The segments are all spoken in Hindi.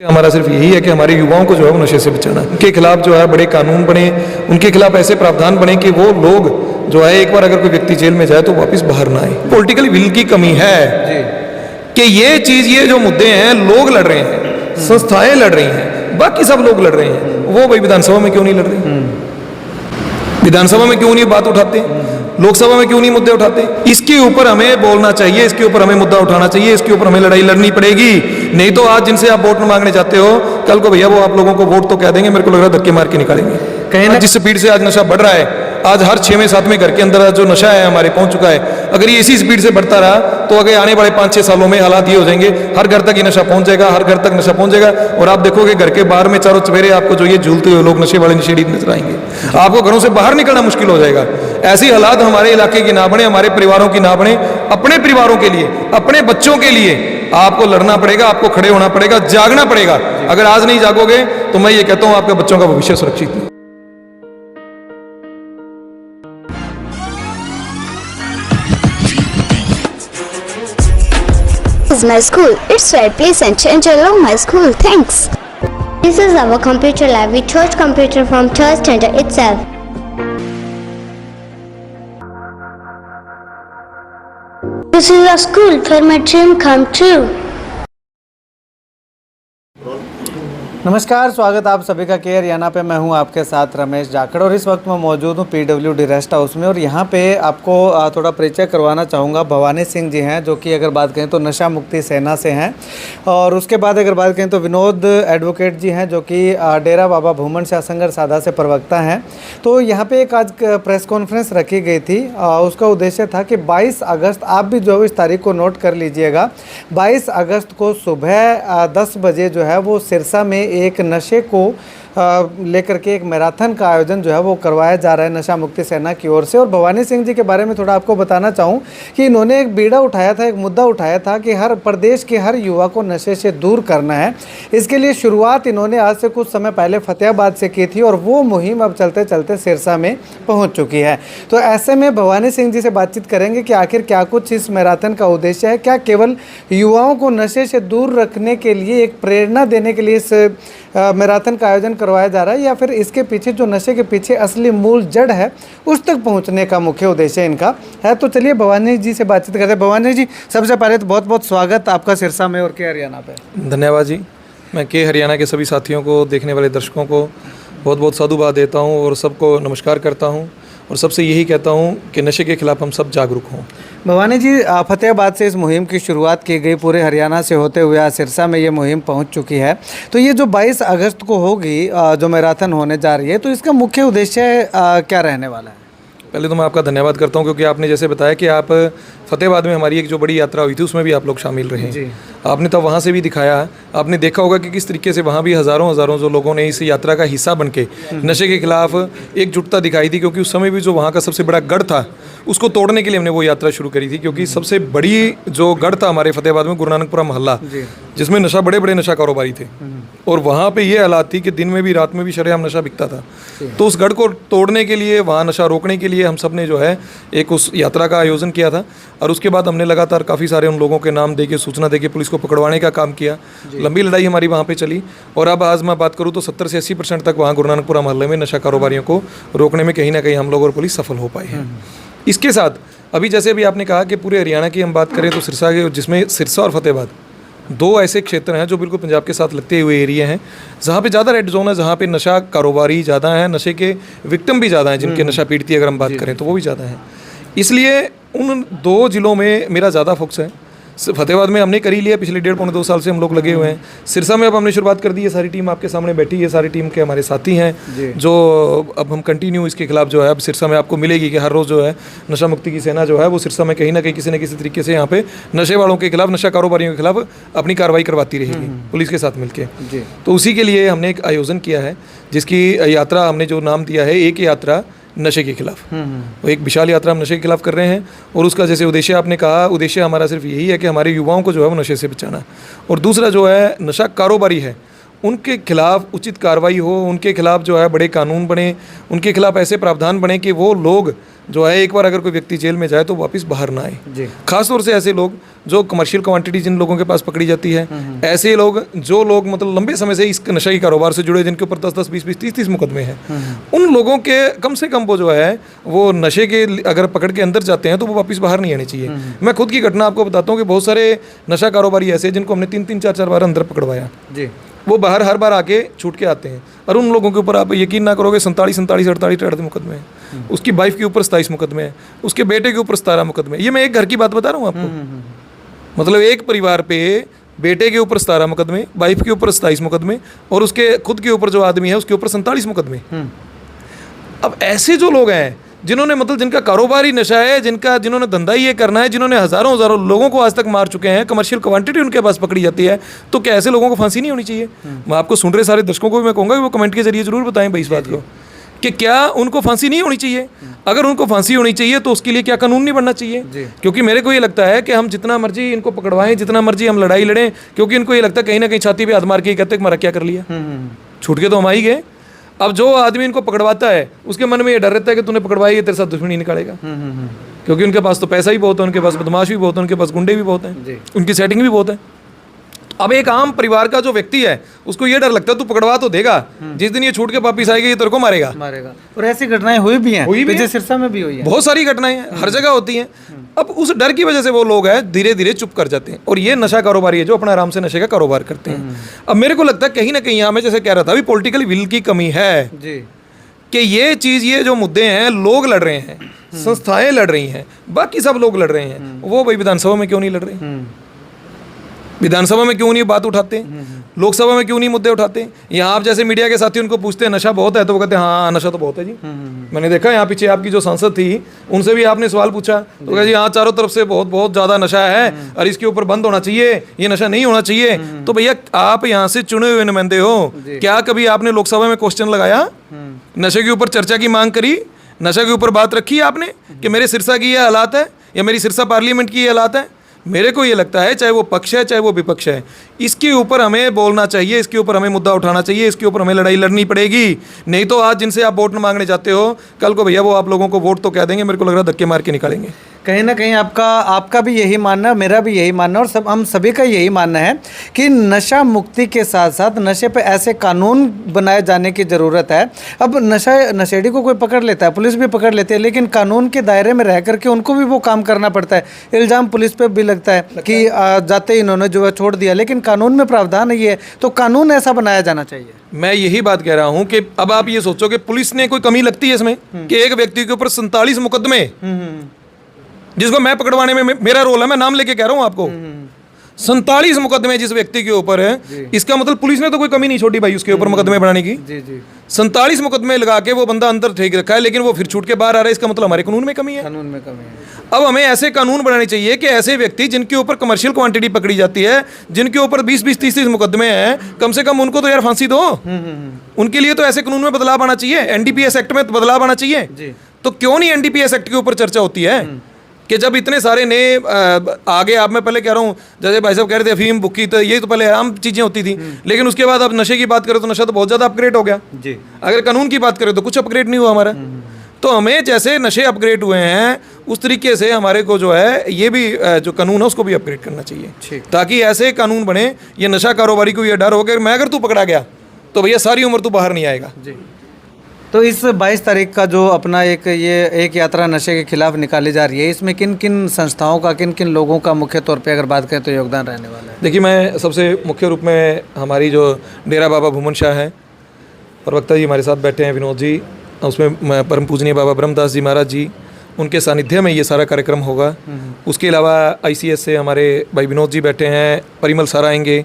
हमारा सिर्फ यही है कि हमारे युवाओं को जो है वो नशे से बचाना है। उनके खिलाफ जो है बड़े कानून बने, उनके खिलाफ ऐसे प्रावधान बने कि वो लोग जो है एक बार अगर कोई व्यक्ति जेल में जाए तो वापस बाहर ना आए। पॉलिटिकल विल की कमी है कि ये जो मुद्दे हैं लोग लड़ रहे हैं, संस्थाएं लड़ रही हैं, बाकी सब लोग लड़ रहे हैं, वो भाई विधानसभा में क्यों नहीं लड़ रहे? विधानसभा में क्यों नहीं बात उठाते? लोकसभा में क्यों नहीं मुद्दे उठाते? इसके ऊपर हमें बोलना चाहिए, इसके ऊपर हमें मुद्दा उठाना चाहिए, इसके ऊपर हमें लड़ाई लड़नी पड़ेगी। नहीं तो आज जिनसे आप वोट मांगने जाते हो, कल को भैया वो आप लोगों को वोट तो क्या देंगे, मेरे को लग रहा है धक्के मार के निकालेंगे। कहीं ना जिस स्पीड से आज नशा बढ़ रहा है, आज हर 6 में 7 में घर के अंदर जो नशा है हमारे पहुंच चुका है, अगर ये इसी स्पीड से बढ़ता रहा तो आगे आने वाले 5-6 सालों में हालात ये हो जाएंगे, हर घर तक ये नशा पहुंच जाएगा, हर घर तक नशा पहुंच जाएगा। और आप देखोगे घर के बाहर में चारों चवेरे आपको जो ये झूलते हुए लोग नशे वाले नशेड़ी नजर आएंगे, आपको घरों से बाहर निकलना मुश्किल हो जाएगा। ऐसी हालात हमारे इलाके की ना बने, हमारे परिवारों की ना बने। अपने परिवारों के लिए, अपने बच्चों के लिए आपको लड़ना पड़ेगा, आपको खड़े होना पड़ेगा, जागना पड़ेगा। अगर आज नहीं जागोगे तो मैं ये कहता हूं आपके बच्चों का भविष्य सुरक्षित नहीं। This is my school. It's fair. Please and along my school. Thanks. This is our computer lab. We chose computer from church center itself. This is a school where my dream come true. नमस्कार, स्वागत आप सभी का के हरियाना पे। मैं हूं आपके साथ रमेश जाखड़ और इस वक्त मैं मौजूद हूं PWD रेस्ट हाउस में। और यहां पे आपको थोड़ा परिचय करवाना चाहूँगा। भवानी सिंह जी हैं, जो कि अगर बात करें तो नशा मुक्ति सेना से हैं। और उसके बाद अगर बात करें तो विनोद एडवोकेट जी हैं, जो कि डेरा बाबा भूमन शाह संघर्ष साधा से प्रवक्ता हैं। तो यहाँ पर एक आज प्रेस कॉन्फ्रेंस रखी गई थी। उसका उद्देश्य था कि 22 अगस्त, आप भी जो इस तारीख को नोट कर लीजिएगा, 22 अगस्त को सुबह 10 बजे जो है वो सिरसा में एक नशे को लेकर के एक मैराथन का आयोजन जो है वो करवाया जा रहा है नशा मुक्ति सेना की ओर से। और भवानी सिंह जी के बारे में थोड़ा आपको बताना चाहूँ कि इन्होंने एक बीड़ा उठाया था, एक मुद्दा उठाया था कि हर प्रदेश के हर युवा को नशे से दूर करना है। इसके लिए शुरुआत इन्होंने आज से कुछ समय पहले फतेहाबाद से की थी और वो मुहिम अब चलते चलते सिरसा में पहुँच चुकी है। तो ऐसे में भवानी सिंह जी से बातचीत करेंगे कि आखिर क्या कुछ इस मैराथन का उद्देश्य है, क्या केवल युवाओं को नशे से दूर रखने के लिए, एक प्रेरणा देने के लिए इस मैराथन का आयोजन करवाया जा रहा है, या फिर इसके पीछे जो नशे के पीछे असली मूल जड़ है उस तक पहुंचने का मुख्य उद्देश्य इनका है। तो चलिए भवानी जी से बातचीत करते हैं। भवानी जी, सबसे पहले तो बहुत बहुत स्वागत आपका सिरसा में और के हरियाणा पे। धन्यवाद जी। मैं के हरियाणा के सभी साथियों को, देखने वाले दर्शकों को बहुत बहुत साधुवाद देता हूँ और सबको नमस्कार करता हूँ और सबसे यही कहता हूँ कि नशे के खिलाफ हम सब जागरूक हों। भवानी जी, फतेहाबाद से इस मुहिम की शुरुआत की गई, पूरे हरियाणा से होते हुए आज सिरसा में ये मुहिम पहुंच चुकी है। तो ये जो 22 अगस्त को होगी, जो मैराथन होने जा रही है, तो इसका मुख्य उद्देश्य क्या रहने वाला है? पहले तो मैं आपका धन्यवाद करता हूं, क्योंकि आपने जैसे बताया कि आप फतेहाबाद में हमारी एक जो बड़ी यात्रा हुई थी उसमें भी आप लोग शामिल रहे। आपने तब वहाँ से भी दिखाया, आपने देखा होगा कि किस तरीके से वहाँ भी हज़ारों जो लोगों ने इस यात्रा का हिस्सा बनके नशे के खिलाफ एकजुटता दिखाई थी। क्योंकि उस समय भी जो वहाँ का सबसे बड़ा गढ़ था उसको तोड़ने के लिए हमने वो यात्रा शुरू करी थी। क्योंकि सबसे बड़ी जो गढ़ था हमारे फतेहाबाद में, गुरु नानकपुरा मोहल्ला, जिसमें बड़े बड़े नशा कारोबारी थे, और वहाँ पे ये हालात थी कि दिन में भी रात में भी शरेआम नशा बिकता था। तो उस गढ़ को तोड़ने के लिए, वहाँ नशा रोकने के लिए हम सब ने जो है एक उस यात्रा का आयोजन किया था। और उसके बाद हमने लगातार काफ़ी सारे उन लोगों के नाम देके, सूचना देके पुलिस को पकड़वाने का काम किया। लंबी लड़ाई हमारी वहाँ पे चली। और अब आज मैं बात करूँ तो 70 से 80% तक वहाँ गुरु नानकपुरा मोहल्ले में नशा कारोबारियों को रोकने में कहीं ना कहीं हम लोग और पुलिस सफल हो पाए हैं। इसके साथ अभी जैसे भी आपने कहा कि पूरे हरियाणा की हम बात करें तो सिरसा के, जिसमें सिरसा और फतेहाबाद 2 ऐसे क्षेत्र हैं जो बिल्कुल पंजाब के साथ लगते हुए एरिया हैं, जहाँ पे ज़्यादा रेड जोन है, जहाँ पे नशा कारोबारी ज़्यादा है, नशे के विक्टिम भी ज़्यादा हैं, जिनके नशा पीड़ित अगर हम बात करें तो वो भी ज़्यादा हैं। इसलिए उन 2 ज़िलों में मेरा ज़्यादा फोकस है। फतेहाबाद में हमने कर ही लिया, पिछले 1.5-2 साल से हम लोग लगे हुए हैं। सिरसा में अब हमने शुरुआत कर दी है। सारी टीम आपके सामने बैठी है, सारी टीम के हमारे साथी हैं जो अब हम कंटिन्यू इसके खिलाफ जो है अब सिरसा में आपको मिलेगी कि हर रोज़ जो है नशा मुक्ति की सेना जो है वो सिरसा में कहीं ना कहीं किसी न किसी तरीके से यहाँ पे नशे वालों के खिलाफ, नशा कारोबारियों के खिलाफ अपनी कार्रवाई करवाती रहेगी पुलिस के साथ मिलकर। तो उसी के लिए हमने एक आयोजन किया है, जिसकी यात्रा हमने जो नाम दिया है एक यात्रा नशे के खिलाफ। वो एक विशाल यात्रा हम नशे के खिलाफ कर रहे हैं। और उसका जैसे उद्देश्य आपने कहा, उद्देश्य हमारा सिर्फ यही है कि हमारे युवाओं को जो है वो नशे से बचाना, और दूसरा जो है नशा कारोबारी है उनके खिलाफ उचित कार्रवाई हो, उनके खिलाफ जो है बड़े कानून बने, उनके खिलाफ ऐसे प्रावधान बने कि वो लोग जो है एक बार अगर कोई व्यक्ति जेल में जाए तो वापस बाहर ना आए। खासतौर से ऐसे लोग जो कमर्शियल क्वांटिटी जिन लोगों के पास पकड़ी जाती है, ऐसे लोग जो लोग मतलब लंबे समय से इस नशे के कारोबार से जुड़े, जिनके ऊपर 10-10, 20-20, 30-30 मुकदमे हैं, उन लोगों के कम से कम वो जो है वो नशे के अगर पकड़ के अंदर जाते हैं तो वो वापस बाहर नहीं आने चाहिए। मैं खुद की घटना आपको बताता हूँ कि बहुत सारे नशा कारोबारी ऐसे जिनको हमने 3-3, 4-4 बार अंदर पकड़वाया जी, वो बाहर हर बार आके छूट के आते हैं। और उन लोगों के ऊपर आप यकीन ना करोगे 47, 48 मुकदमे हैं। उसकी वाइफ के ऊपर 27 मुकदमे हैं, उसके बेटे के ऊपर 17 मुकदमे। ये मैं एक घर की बात बता रहा हूँ आपको। मतलब एक परिवार पे बेटे के ऊपर 17 मुकदमे, वाइफ के ऊपर 27 मुकदमे और उसके खुद के ऊपर जो आदमी है उसके ऊपर 47 मुकदमे। अब ऐसे जो लोग हैं जिन्होंने मतलब जिनका कारोबार ही नशा है, जिन्होंने धंधा ही ये करना है, जिन्होंने हज़ारों लोगों को आज तक मार चुके हैं, कमर्शियल क्वांटिटी उनके पास पकड़ी जाती है, तो क्या ऐसे लोगों को फांसी नहीं होनी चाहिए? मैं आपको सुन रहे सारे दर्शकों को भी मैं कहूँगा कि वो कमेंट के जरिए जरूर बताएं भाई इस बात को कि क्या उनको फांसी नहीं होनी चाहिए? अगर उनको फांसी होनी चाहिए तो उसके लिए क्या कानून नहीं बनना चाहिए? क्योंकि मेरे को ये लगता है कि हम जितना मर्जी इनको पकड़वाएं, जितना मर्जी हम लड़ाई लड़ें, क्योंकि इनको ये लगता है कहीं ना कहीं छाती पे हाथ मार के कहते हैं हमारा क्या कर लिया, छूट के तो हम आ ही गए। अब जो आदमी इनको पकड़वाता है उसके मन में ये डर रहता है कि तूने पकड़वाई है, तेरे साथ दुश्मनी निकालेगा, क्योंकि उनके पास तो पैसा ही बहुत है, उनके पास बदमाश भी बहुत है, उनके पास गुंडे भी बहुत हैं, उनकी सेटिंग भी बहुत है। अब एक आम परिवार का जो व्यक्ति है उसको ये डर लगता है तू पकड़वा तो देगा, जिस दिन ये छूट के वापिस आएगा ये तेरे को मारेगा। और ऐसी घटनाएं हुई भी हैं, पीछे सिरसा में भी हुई है, बहुत सारी घटनाएं हैं, हर जगह होती हैं। अब उस डर की वजह से वो लोग हैं धीरे धीरे चुप कर जाते हैं, और ये नशा कारोबारी है जो अपना आराम से नशे का कारोबार करते हैं। अब मेरे को लगता है कहीं ना कहीं यहाँ मैं जैसे कह रहा था अभी पॉलिटिकल विल की कमी है जी, कि ये चीज़, ये जो मुद्दे हैं लोग लड़ रहे हैं, संस्थाएं लड़ रही हैं, बाकी सब लोग लड़ रहे हैं, वो भाई विधानसभा में क्यों नहीं लड़ रहे? विधानसभा में क्यों नहीं बात उठाते? लोकसभा में क्यों नहीं मुद्दे उठाते? यहाँ आप जैसे मीडिया के साथी उनको पूछते हैं नशा बहुत है तो वो कहते हैं हाँ नशा तो बहुत है जी। मैंने देखा यहाँ पीछे आपकी जो सांसद थी उनसे भी आपने सवाल पूछा तो कहा जी हाँ चारों तरफ से बहुत बहुत ज़्यादा नशा है और इसके ऊपर बंद होना चाहिए, ये नशा नहीं होना चाहिए। तो भैया आप यहाँ से चुने हुए नुमाइंदे हो, क्या कभी आपने लोकसभा में क्वेश्चन लगाया? नशे के ऊपर चर्चा की मांग करी? नशे के ऊपर बात रखी आपने कि मेरे सिरसा की ये हालात है या मेरी सिरसा पार्लियामेंट की ये हालात है? मेरे को ये लगता है चाहे वो पक्ष है चाहे वो विपक्ष है, इसके ऊपर हमें बोलना चाहिए, इसके ऊपर हमें मुद्दा उठाना चाहिए, इसके ऊपर हमें लड़ाई लड़नी पड़ेगी। नहीं तो आज जिनसे आप वोट मांगने जाते हो कल को भैया वो आप लोगों को वोट तो कह देंगे, मेरे को लग रहा है धक्के मार के निकालेंगे। कहीं ना कहीं आपका भी यही मानना है, मेरा भी यही मानना है, और हम सभी का यही मानना है कि नशा मुक्ति के साथ साथ नशे पे ऐसे कानून बनाए जाने की ज़रूरत है। अब नशेड़ी को कोई पकड़ लेता है, पुलिस भी पकड़ लेती है, लेकिन कानून के दायरे में रह करके उनको भी वो काम करना पड़ता है। इल्ज़ाम पुलिस पे भी लगता है कि जाते ही इन्होंने जो है छोड़ दिया, लेकिन कानून में प्रावधान नहीं है, तो कानून ऐसा बनाया जाना चाहिए। मैं यही बात कह रहा हूँ कि अब आप ये सोचो कि पुलिस ने कोई कमी लगती है इसमें कि एक व्यक्ति के ऊपर 47 मुकदमे, जिसको मैं पकड़वाने में मेरा रोल है, मैं नाम लेके कह रहा हूँ आपको, 47 मुकदमे जिस व्यक्ति के ऊपर है, इसका मतलब पुलिस ने तो कोई कमी नहीं छोड़ी भाई उसके ऊपर मुकदमे बनाने की। 47 मुकदमे लगा के वो बंदा अंदर ठेक रखा है, लेकिन वो फिर छूट के बाहर आ रहा है, इसका मतलब हमारे कानून में कमी है। कानून में कमी है। अब हमें ऐसे कानून बनाने चाहिए कि ऐसे व्यक्ति जिनके ऊपर कमर्शियल क्वांटिटी पकड़ी जाती है, जिनके ऊपर 20-20, 30-30 मुकदमे हैं, कम से कम उनको तो यार फांसी दो। उनके लिए तो ऐसे कानून में बदलाव आना चाहिए, एनडीपीएस एक्ट में बदलाव आना चाहिए। तो क्यों नहीं एनडीपीएस एक्ट के ऊपर चर्चा होती है कि जब इतने सारे नए आगे, आप मैं पहले कह रहा हूँ जैसे भाई साहब कह रहे थे अफीम बुक्की, तो ये तो पहले आम चीज़ें होती थी, लेकिन उसके बाद अब नशे की बात करें तो नशा तो बहुत ज़्यादा अपग्रेड हो गया जी। अगर कानून की बात करें तो कुछ अपग्रेड नहीं हुआ हमारा। तो हमें जैसे नशे अपग्रेड हुए हैं उस तरीके से हमारे को जो है ये भी जो कानून है उसको भी अपग्रेड करना चाहिए, ताकि ऐसे कानून बने, ये नशा कारोबारी को ये डर हो कि मैं अगर तू पकड़ा गया तो भैया सारी उम्र तू बाहर नहीं आएगा जी। तो इस 22 तारीख का जो अपना एक यात्रा नशे के खिलाफ निकाली जा रही है, इसमें किन किन संस्थाओं का, किन किन लोगों का मुख्य तौर पे अगर बात करें तो योगदान रहने वाला है? देखिए, मैं सबसे मुख्य रूप में हमारी जो डेरा बाबा भूमन शाह है, प्रवक्ता जी हमारे साथ बैठे हैं विनोद जी, उसमें परम पूजनीय बाबा ब्रह्मदास जी महाराज जी, उनके सानिध्य में ये सारा कार्यक्रम होगा। उसके अलावा आईसीएस से हमारे भाई विनोद जी बैठे हैं, परिमल सर आएंगे,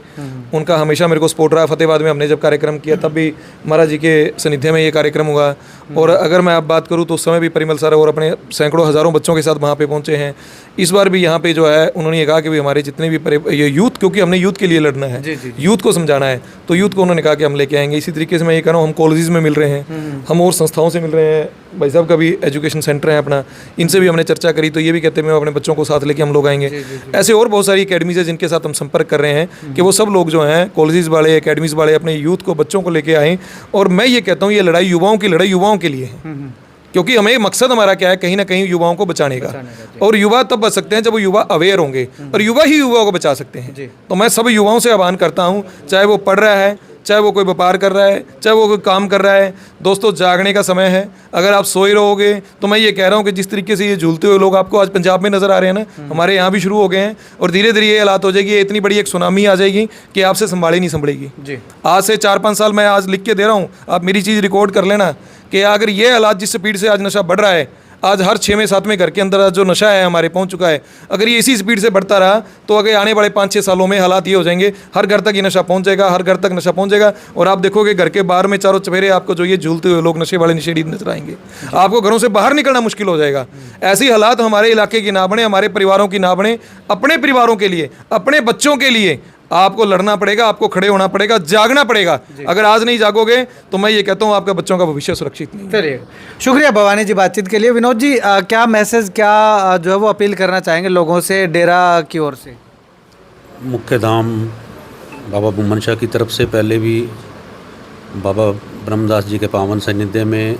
उनका हमेशा मेरे को सपोर्ट रहा। फतेहाबाद में हमने जब कार्यक्रम किया तब भी महाराज जी के सानिध्य में ये कार्यक्रम हुआ, और अगर मैं आप बात करूँ तो उस समय भी परिमल सर और अपने सैकड़ों हज़ारों बच्चों के साथ वहाँ पे पहुँचे हैं। इस बार भी यहाँ पे जो है उन्होंने ये कहा कि भाई हमारे जितने भी ये यूथ, क्योंकि हमने यूथ के लिए लड़ना है, यूथ को समझाना है, तो यूथ को उन्होंने कहा कि हम लेके आएंगे। इसी तरीके से मैं ये कह रहा हूँ, हम कॉलेजेस में मिल रहे हैं, हम और संस्थाओं से मिल रहे हैं, भाई साहब का भी एजुकेशन सेंटर है अपना, इनसे भी हमने चर्चा करी, तो ये भी कहते हैं मैं अपने बच्चों को साथ लेके हम लोग आएंगे। ऐसे और बहुत सारी अकेडमीज है जिनके साथ हम संपर्क कर रहे हैं कि वो सब लोग जो हैं कॉलेजेस वाले, अकेडमीज वाले, अपने यूथ को, बच्चों को लेके आएँ। और मैं ये कहता हूँ ये लड़ाई युवाओं की लड़ाई युवाओं के लिए है, क्योंकि हमें मकसद हमारा क्या है, कहीं ना कहीं युवाओं को बचाने का। और युवा तब बच सकते हैं जब वो युवा अवेयर होंगे, और युवा ही युवाओं को बचा सकते हैं। तो मैं सब युवाओं से आह्वान करता हूँ, चाहे वो पढ़ रहा है, चाहे वो कोई व्यापार कर रहा है, चाहे वो कोई काम कर रहा है, दोस्तों जागने का समय है। अगर आप सोए रहोगे तो मैं ये कह रहा हूँ कि जिस तरीके से ये झूलते हुए लोग आपको आज पंजाब में नज़र आ रहे हैं ना, हमारे यहाँ भी शुरू हो गए हैं, और धीरे धीरे ये हालात हो जाएगी, ये इतनी बड़ी एक सुनामी आ जाएगी कि आपसे संभाली नहीं संभलेगी। आज से 4-5 साल मैं आज लिख के दे रहा हूँ, आप मेरी चीज़ रिकॉर्ड कर लेना, कि अगर ये हालात जिस स्पीड से आज नशा बढ़ रहा है, आज हर 6वें-7वें घर के अंदर आज जो नशा है हमारे पहुंच चुका है, अगर ये इसी स्पीड से बढ़ता रहा तो अगर आने वाले 5-6 सालों में हालात ये हो जाएंगे, हर घर तक ये नशा पहुंच जाएगा, हर घर तक नशा पहुंच जाएगा। और आप देखोगे घर के बाहर में चारों चफेरे आपको जो ये झूलते हुए लोग नशे वाले नशेड़ी नजर आएंगे, आपको घरों से बाहर निकलना मुश्किल हो जाएगा। ऐसी हालात हमारे इलाके की ना बने, हमारे परिवारों की ना बने। अपने परिवारों के लिए, अपने बच्चों के लिए आपको लड़ना पड़ेगा, आपको खड़े होना पड़ेगा, जागना पड़ेगा। अगर आज नहीं जागोगे तो मैं ये कहता हूँ आपका बच्चों का भविष्य सुरक्षित नहीं है। चलिए, शुक्रिया भवानी जी बातचीत के लिए। विनोद जी, क्या मैसेज, क्या जो है वो अपील करना चाहेंगे लोगों से डेरा की ओर से? मुख्य धाम बाबा बुमन शाह की तरफ से पहले भी बाबा ब्रह्मदास जी के पावन सानिध्य में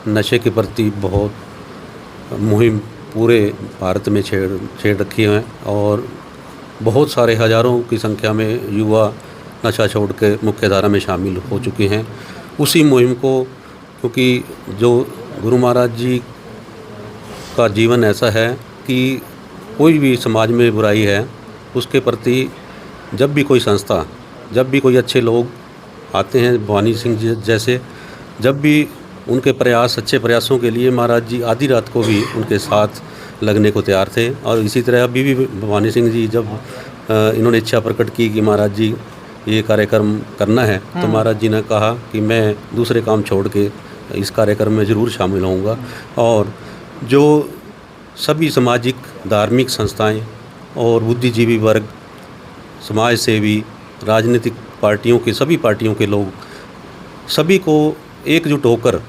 नशे के प्रति बहुत मुहिम पूरे भारत में छेड़ रखी है, और बहुत सारे हज़ारों की संख्या में युवा नशा छोड़ के मुख्य धारा में शामिल हो चुके हैं। उसी मुहिम को, क्योंकि जो गुरु महाराज जी का जीवन ऐसा है कि कोई भी समाज में बुराई है उसके प्रति जब भी कोई संस्था, जब भी कोई अच्छे लोग आते हैं, भवानी सिंह जी जैसे, जब भी उनके प्रयास, अच्छे प्रयासों के लिए महाराज जी आधी रात को भी उनके साथ लगने को तैयार थे। और इसी तरह अभी भी भवानी सिंह जी जब इन्होंने इच्छा प्रकट की कि महाराज जी ये कार्यक्रम करना है, तो महाराज जी ने कहा कि मैं दूसरे काम छोड़ के इस कार्यक्रम में ज़रूर शामिल होऊंगा। और जो सभी सामाजिक धार्मिक संस्थाएं और बुद्धिजीवी वर्ग, समाज सेवी, राजनीतिक पार्टियों के, सभी पार्टियों के लोग, सभी को एकजुट होकर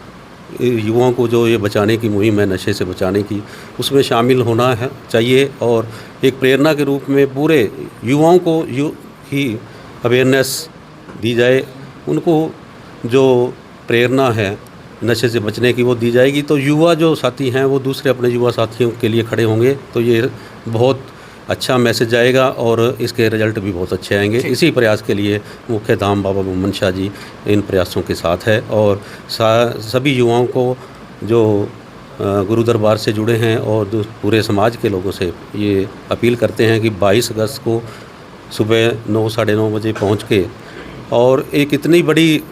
युवाओं को जो ये बचाने की मुहिम है, नशे से बचाने की, उसमें शामिल होना है चाहिए। और एक प्रेरणा के रूप में पूरे युवाओं को ही अवेयरनेस दी जाए, उनको जो प्रेरणा है नशे से बचने की वो दी जाएगी, तो युवा जो साथी हैं वो दूसरे अपने युवा साथियों के लिए खड़े होंगे, तो ये बहुत अच्छा मैसेज आएगा और इसके रिजल्ट भी बहुत अच्छे आएंगे। इसी प्रयास के लिए मुख्य धाम बाबा बुमन शाह जी इन प्रयासों के साथ है, और सभी युवाओं को जो गुरु दरबार से जुड़े हैं और पूरे समाज के लोगों से ये अपील करते हैं कि 22 अगस्त को सुबह 9, साढ़े 9 बजे पहुँच के, और एक इतनी बड़ी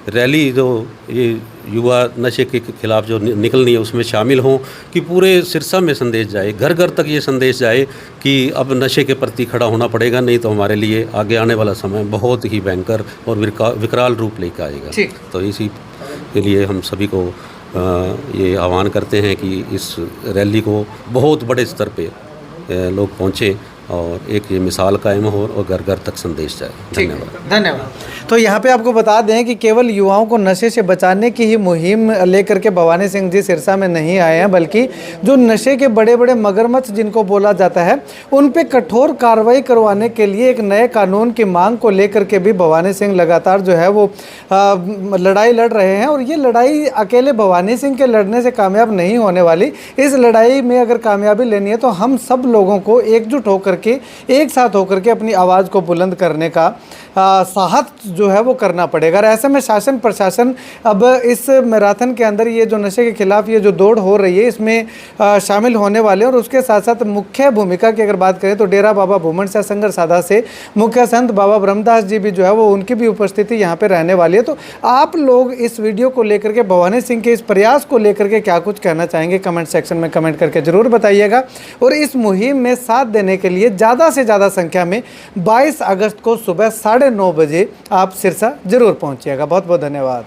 रैली जो ये युवा नशे के खिलाफ जो निकलनी है उसमें शामिल हों, कि पूरे सिरसा में संदेश जाए, घर घर तक ये संदेश जाए कि अब नशे के प्रति खड़ा होना पड़ेगा, नहीं तो हमारे लिए आगे आने वाला समय बहुत ही भयंकर और विकराल रूप लेकर आएगा। तो इसी के लिए हम सभी को ये आह्वान करते हैं कि इस रैली को बहुत बड़े स्तर पे लोग पहुँचे और एक ये मिसाल कायम हो और घर घर तक संदेश जाए। धन्यवाद। तो यहाँ पे आपको बता दें कि केवल युवाओं को नशे से बचाने की ही मुहिम लेकर के भवानी सिंह जी सिरसा में नहीं आए हैं, बल्कि जो नशे के बड़े बड़े मगरमच्छ जिनको बोला जाता है, उन पे कठोर कार्रवाई करवाने के लिए एक नए कानून की मांग को लेकर के भी भवानी सिंह लगातार जो है वो लड़ाई लड़ रहे हैं। और ये लड़ाई अकेले भवानी सिंह के लड़ने से कामयाब नहीं होने वाली। इस लड़ाई में अगर कामयाबी लेनी है तो हम सब लोगों को एकजुट होकर के, एक साथ होकर के अपनी आवाज़ को बुलंद करने का साहस जो है वो करना पड़ेगा। और ऐसे में शासन प्रशासन अब इस मैराथन के अंदर ये जो नशे के खिलाफ ये जो दौड़ हो रही है इसमें शामिल होने वाले, और उसके साथ साथ मुख्य भूमिका की अगर बात करें तो डेरा बाबा बुमन शाह संघर्ष साधा से मुख्य संत बाबा ब्रह्मदास जी भी जो है वो उनकी भी उपस्थिति यहाँ पे रहने वाली है। तो आप लोग इस वीडियो को लेकर के, भवानी सिंह के इस प्रयास को लेकर के क्या कुछ कहना चाहेंगे, कमेंट सेक्शन में कमेंट करके जरूर बताइएगा। और इस मुहिम में साथ देने के लिए ज़्यादा से ज़्यादा संख्या में 22 अगस्त को सुबह 9:30 बजे आप सिरसा जरूर पहुंचिएगा। बहुत बहुत धन्यवाद।